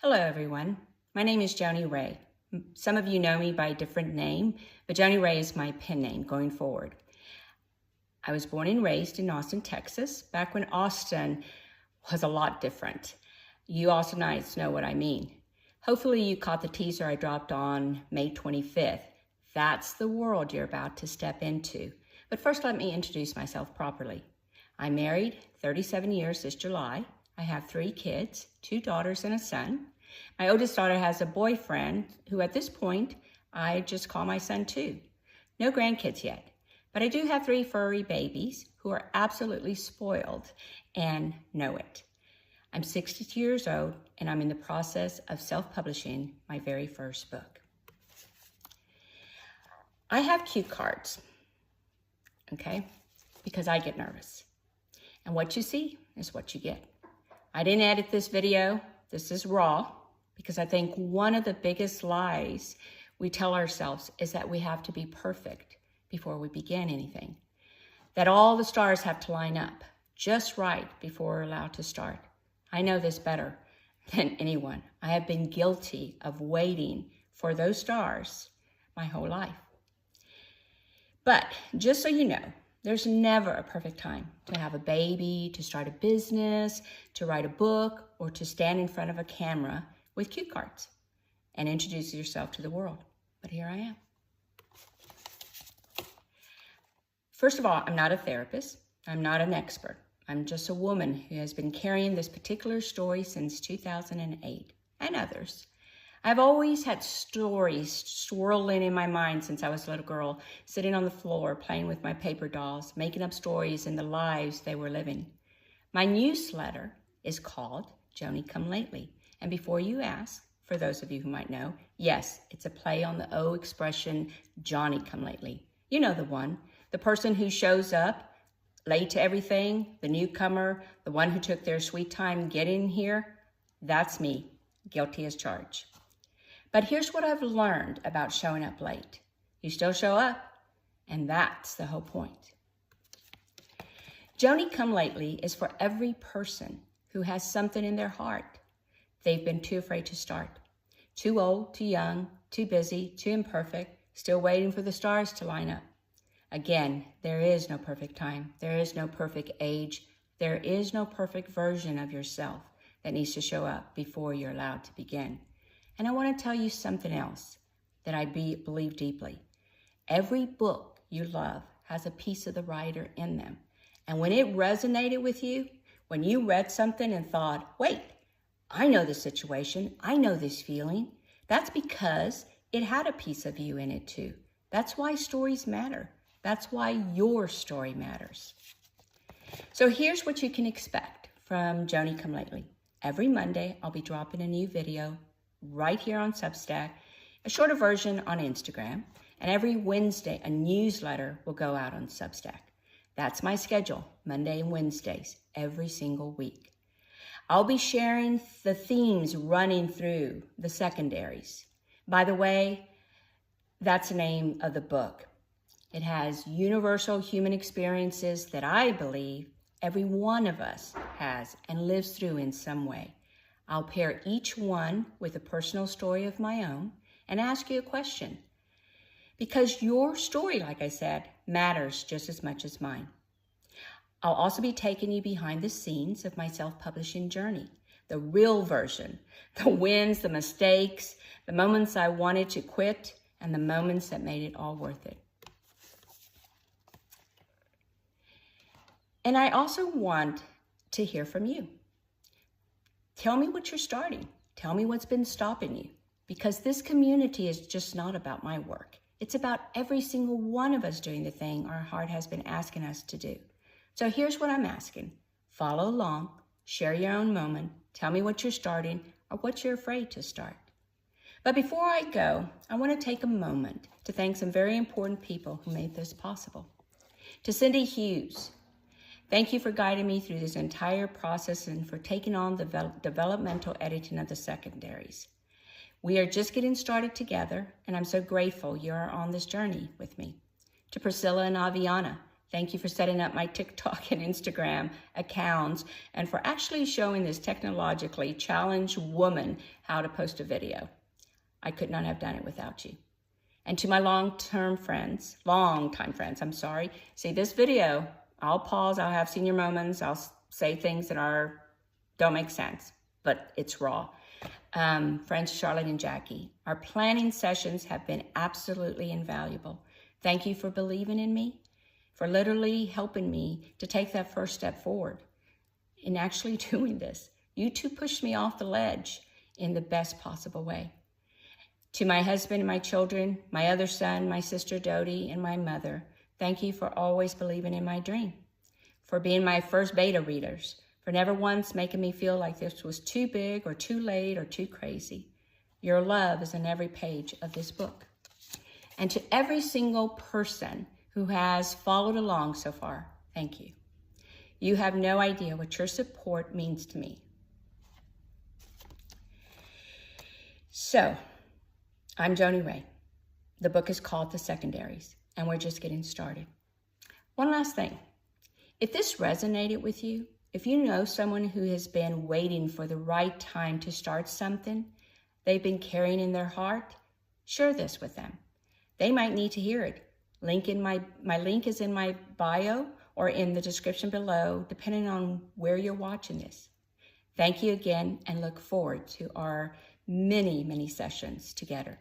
Hello everyone, my name is Joni Rea. Some of you know me by a different name, but Joni Rea is my pen name going forward. I was born and raised in Austin, Texas, back when Austin was a lot different. You Austinites know what I mean. Hopefully you caught the teaser I dropped on May 25th. That's the world you're about to step into. But first let me introduce myself properly. I'm married 37 years this July. I have 3 kids, 2 daughters and a son. My oldest daughter has a boyfriend who at this point, I just call my son too. No grandkids yet, but I do have 3 furry babies who are absolutely spoiled and know it. I'm 62 years old and I'm in the process of self-publishing my very first book. I have cue cards, okay, because I get nervous. And what you see is what you get. I didn't edit this video. This is raw because I think one of the biggest lies we tell ourselves is that we have to be perfect before we begin anything. That all the stars have to line up just right before we're allowed to start. I know this better than anyone. I have been guilty of waiting for those stars my whole life. But just so you know, there's never a perfect time to have a baby, to start a business, to write a book, or to stand in front of a camera with cue cards and introduce yourself to the world. But here I am. First of all, I'm not a therapist. I'm not an expert. I'm just a woman who has been carrying this particular story since 2008 and others. I've always had stories swirling in my mind since I was a little girl, sitting on the floor, playing with my paper dolls, making up stories in the lives they were living. My newsletter is called JoniComeLately. And before you ask, for those of you who might know, yes, it's a play on the O expression, Johnny Come Lately. You know the one, the person who shows up late to everything, the newcomer, the one who took their sweet time getting here. That's me, guilty as charged. But here's what I've learned about showing up late. You still show up, and that's the whole point. Joni Come Lately is for every person who has something in their heart they've been too afraid to start. Too old, too young, too busy, too imperfect, still waiting for the stars to line up. Again, there is no perfect time. There is no perfect age. There is no perfect version of yourself that needs to show up before you're allowed to begin. And I want to tell you something else that I believe deeply. Every book you love has a piece of the writer in them. And when it resonated with you, when you read something and thought, wait, I know this situation, I know this feeling, that's because it had a piece of you in it too. That's why stories matter. That's why your story matters. So here's what you can expect from Joni Come Lately. Every Monday, I'll be dropping a new video right here on Substack, a shorter version on Instagram, and every Wednesday, a newsletter will go out on Substack. That's my schedule, Monday and Wednesdays, every single week. I'll be sharing the themes running through the secondaries. By the way, that's the name of the book. It has universal human experiences that I believe every one of us has and lives through in some way. I'll pair each one with a personal story of my own and ask you a question. Because your story, like I said, matters just as much as mine. I'll also be taking you behind the scenes of my self-publishing journey, the real version, the wins, the mistakes, the moments I wanted to quit, and the moments that made it all worth it. And I also want to hear from you. Tell me what you're starting. Tell me what's been stopping you. Because this community is just not about my work. It's about every single one of us doing the thing our heart has been asking us to do. So here's what I'm asking. Follow along, share your own moment, tell me what you're starting or what you're afraid to start. But before I go, I want to take a moment to thank some very important people who made this possible. To Cindy Hughes, thank you for guiding me through this entire process and for taking on the developmental editing of the secondaries. We are just getting started together, and I'm so grateful you're on this journey with me. To Priscilla and Aviana, Thank you for setting up my TikTok and Instagram accounts and for actually showing this technologically challenged woman how to post a video. I could not have done it without you. And to my longtime friends, see this video, I'll pause, I'll have senior moments, I'll say things that don't make sense, but it's raw. Friends Charlotte and Jackie, our planning sessions have been absolutely invaluable. Thank you for believing in me, for literally helping me to take that first step forward in actually doing this. You two pushed me off the ledge in the best possible way. To my husband and my children, my other son, my sister Dodie, and my mother, thank you for always believing in my dream, for being my first beta readers, for never once making me feel like this was too big or too late or too crazy. Your love is in every page of this book. And to every single person who has followed along so far, thank you. You have no idea what your support means to me. So, I'm Joni Rea. The book is called The Secondaries, and we're just getting started. One last thing. If this resonated with you, if you know someone who has been waiting for the right time to start something they've been carrying in their heart, share this with them. They might need to hear it. My link is in my bio or in the description below, depending on where you're watching this. Thank you again, and look forward to our many, many sessions together.